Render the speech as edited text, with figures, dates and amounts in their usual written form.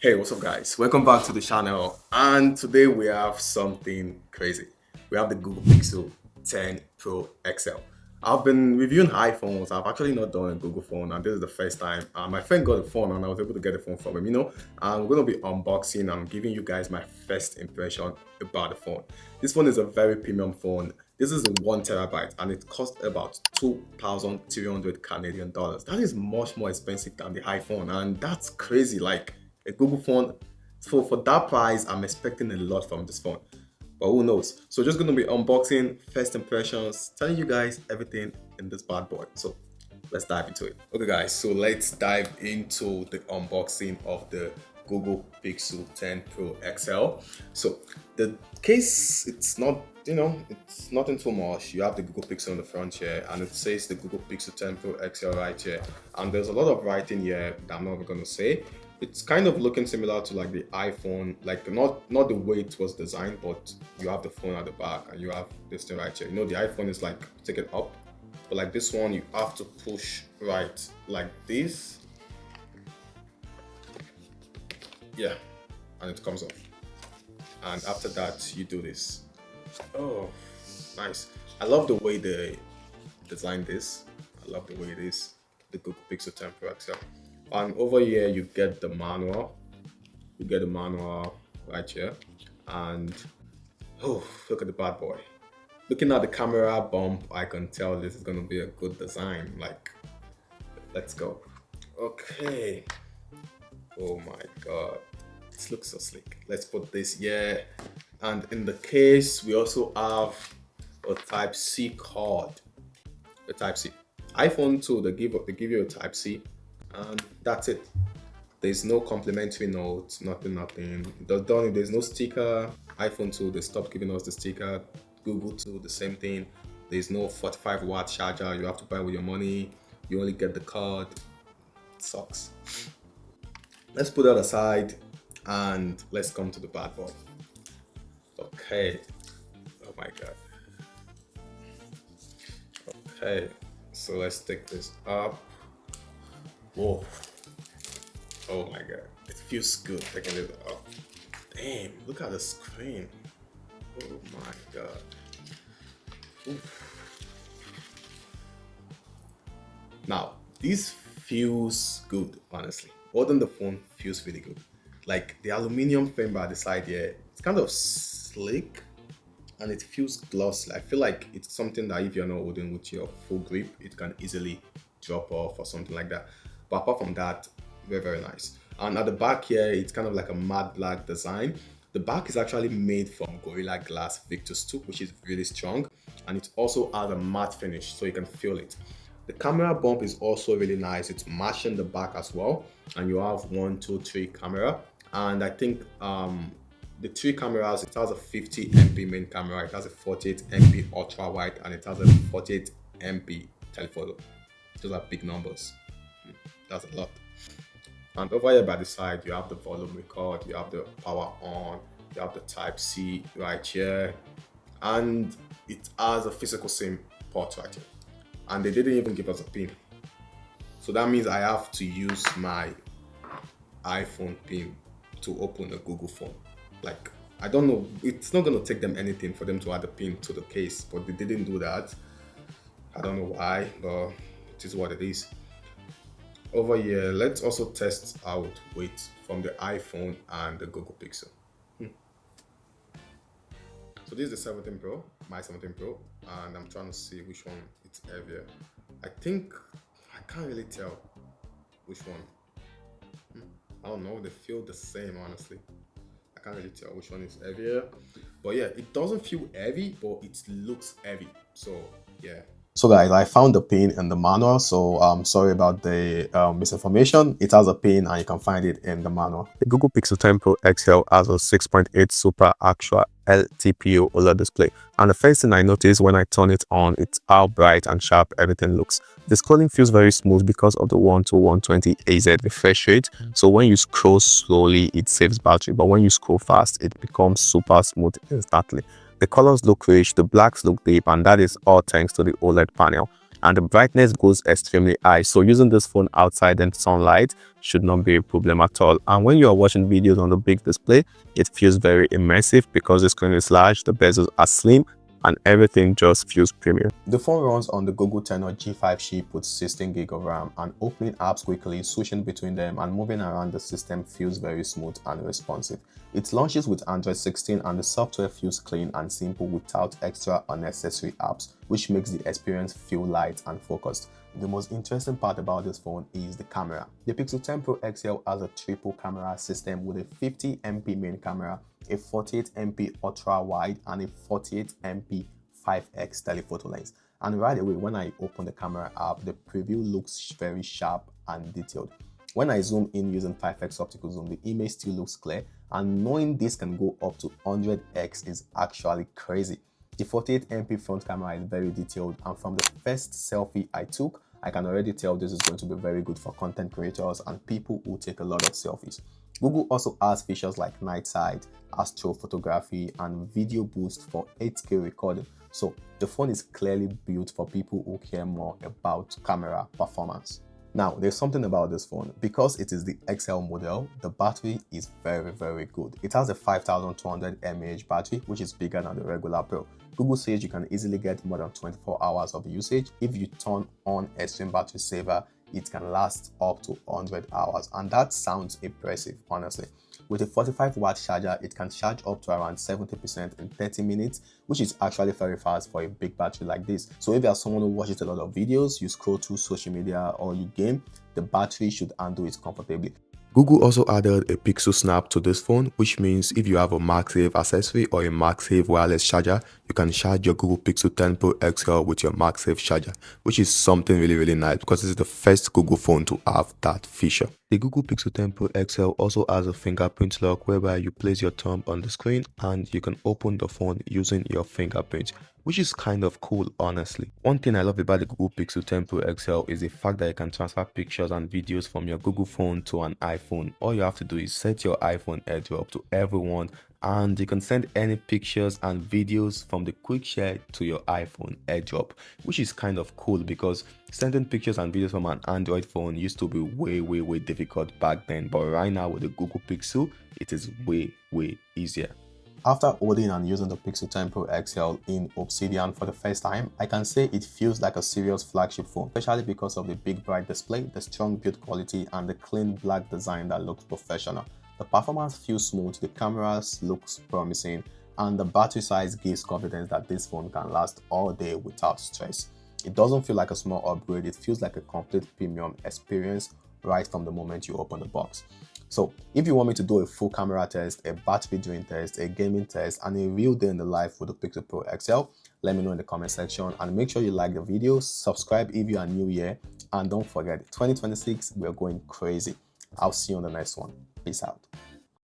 Hey, what's up guys? Welcome back to the channel, and today we have something crazy. We have the Google Pixel 10 Pro XL. I've been reviewing iPhones. I've actually not done a Google phone, and this is the first time. My friend got a phone and I was able to get a phone from him, and we're going to be unboxing and giving you guys my first impression about the phone. This phone is a very premium phone. This is a 1 terabyte and it costs about 2,300 Canadian dollars. That is much more expensive than the iPhone, and that's crazy. Like, a Google phone. So for that price, I'm expecting a lot from this phone. But who knows? So just gonna be unboxing, first impressions, telling you guys everything in this bad boy. So let's dive into it. Okay guys, so let's dive into the unboxing of the Google Pixel 10 Pro XL. So the case, it's not, it's nothing too much. You have the Google Pixel on the front here, and it says the Google Pixel 10 Pro XL right here. And there's a lot of writing here that I'm not even gonna say. It's kind of looking similar to like the iPhone, like not the way it was designed, but you have the phone at the back and you have this thing right here. The iPhone is like take it up, but like this one you have to push right like this. Yeah, and it comes off. And after that you do this. Oh, nice. I love the way they designed this. I love the way it is. The Google Pixel 10 Pro XL. And over here you get the manual. You get the manual right here. And oh, look at the bad boy. Looking at the camera bump, I can tell this is gonna be a good design. Like, let's go. Okay. Oh my god. This looks so sleek. Let's put this here. And in the case, we also have a Type-C card. The Type-C. iPhone 2, they give you a Type-C. And that's it. There's no complimentary notes, nothing. There's no sticker. iPhone 2, they stopped giving us the sticker. Google 2, the same thing. There's no 45-watt charger. You have to buy with your money. You only get the card. It sucks. Let's put that aside and let's come to the bad boy. Okay. Oh my god. Okay. So let's take this up. Whoa. Oh my god. It feels good taking it up. Damn, look at the screen. Oh my god. Oof. Now, this feels good, honestly. Holding the phone feels really good. Like the aluminum frame by the side here, it's kind of slick and it feels glossy. I feel like it's something that if you're not holding with your full grip, it can easily drop off or something like that. But apart from that, very nice. And at the back here, it's kind of like a matte black design. The back is actually made from Gorilla Glass Victus 2, which is really strong, and it also has a matte finish, so you can feel it. The camera bump is also really nice. It's matching the back as well, and you have 1, 2, 3 camera. And I think the 3 cameras, it has a 50 MP main camera, it has a 48 MP ultra wide, and it has a 48 MP telephoto. Those are big numbers. That's a lot. And over here by the side, you have the volume record, you have the power on, you have the Type-C right here, and it has a physical SIM port right here. And they didn't even give us a pin. So that means I have to use my iPhone pin to open a Google phone. Like, I don't know, it's not going to take them anything for them to add a pin to the case, but they didn't do that. I don't know why, but it is what it is. Over here, let's also test out weight from the iPhone and the Google Pixel. So this is the 17 Pro, my 17 Pro, and I'm trying to see which one it's heavier. I think, I can't really tell which one. I don't know, they feel the same, honestly. I can't really tell which one is heavier. But yeah, it doesn't feel heavy, but it looks heavy. So yeah. So guys, I found the pin in the manual, so sorry about the misinformation. It has a pin and you can find it in the manual. The Google Pixel 10 Pro XL has a 6.8 Super Actua LTPO OLED display, and the first thing I noticed when I turn it on, it's how bright and sharp everything looks. The scrolling feels very smooth because of the 1 to 120 AZ refresh rate, so when you scroll slowly, it saves battery, but when you scroll fast, it becomes super smooth instantly. The colors look rich, the blacks look deep, and that is all thanks to the OLED panel. and the brightness goes extremely high, so using this phone outside in sunlight should not be a problem at all. And when you are watching videos on the big display, it feels very immersive because the screen is large, the bezels are slim, and everything just feels premium. The phone runs on the Google Tensor G5 chip with 16GB of RAM, and opening apps quickly, switching between them and moving around the system feels very smooth and responsive. It launches with Android 16 and the software feels clean and simple without extra unnecessary apps, which makes the experience feel light and focused. The most interesting part about this phone is the camera. The Pixel 10 Pro XL has a triple camera system with a 50MP main camera, a 48MP ultra wide, and a 48MP 5x telephoto lens. And right away, when I open the camera app, the preview looks very sharp and detailed. When I zoom in using 5x optical zoom, the image still looks clear, and knowing this can go up to 100x is actually crazy. The 48MP front camera is very detailed, and from the first selfie I took, I can already tell this is going to be very good for content creators and people who take a lot of selfies. Google also has features like night sight, astrophotography, and video boost for 8K recording. So the phone is clearly built for people who care more about camera performance. Now, there's something about this phone. Because it is the XL model, the battery is very good. It has a 5200 mAh battery, which is bigger than the regular Pro. Google says you can easily get more than 24 hours of usage. If you turn on Extreme Battery Saver, it can last up to 100 hours, and that sounds impressive, honestly. With a 45-watt charger, it can charge up to around 70% in 30 minutes, which is actually very fast for a big battery like this. So if you are someone who watches a lot of videos, you scroll through social media, or you game, the battery should handle it comfortably. Google also added a Pixel Snap to this phone, which means if you have a MagSafe accessory or a MagSafe wireless charger, you can charge your Google Pixel 10 Pro XL with your MagSafe charger, which is something really nice because this is the first Google phone to have that feature. The Google Pixel 10 Pro XL also has a fingerprint lock whereby you place your thumb on the screen and you can open the phone using your fingerprint, which is kind of cool, honestly. One thing I love about the Google Pixel 10 Pro XL is the fact that you can transfer pictures and videos from your Google phone to an iPhone. All you have to do is set your iPhone AirDrop to everyone, and you can send any pictures and videos from the quick share to your iPhone AirDrop, which is kind of cool because sending pictures and videos from an Android phone used to be way difficult back then, but right now with the Google Pixel, it is way easier. After holding and using the Pixel 10 Pro XL in Obsidian for the first time, I can say it feels like a serious flagship phone, especially because of the big bright display, the strong build quality, and the clean black design that looks professional. The performance feels smooth, the cameras looks promising, and the battery size gives confidence that this phone can last all day without stress. It doesn't feel like a small upgrade, it feels like a complete premium experience right from the moment you open the box. So if you want me to do a full camera test, a battery drain test, a gaming test, and a real day in the life with the Pixel Pro XL, let me know in the comment section, and make sure you like the video, subscribe if you are new here, and don't forget, 2026, we're going crazy. I'll see you on the next one. Peace out.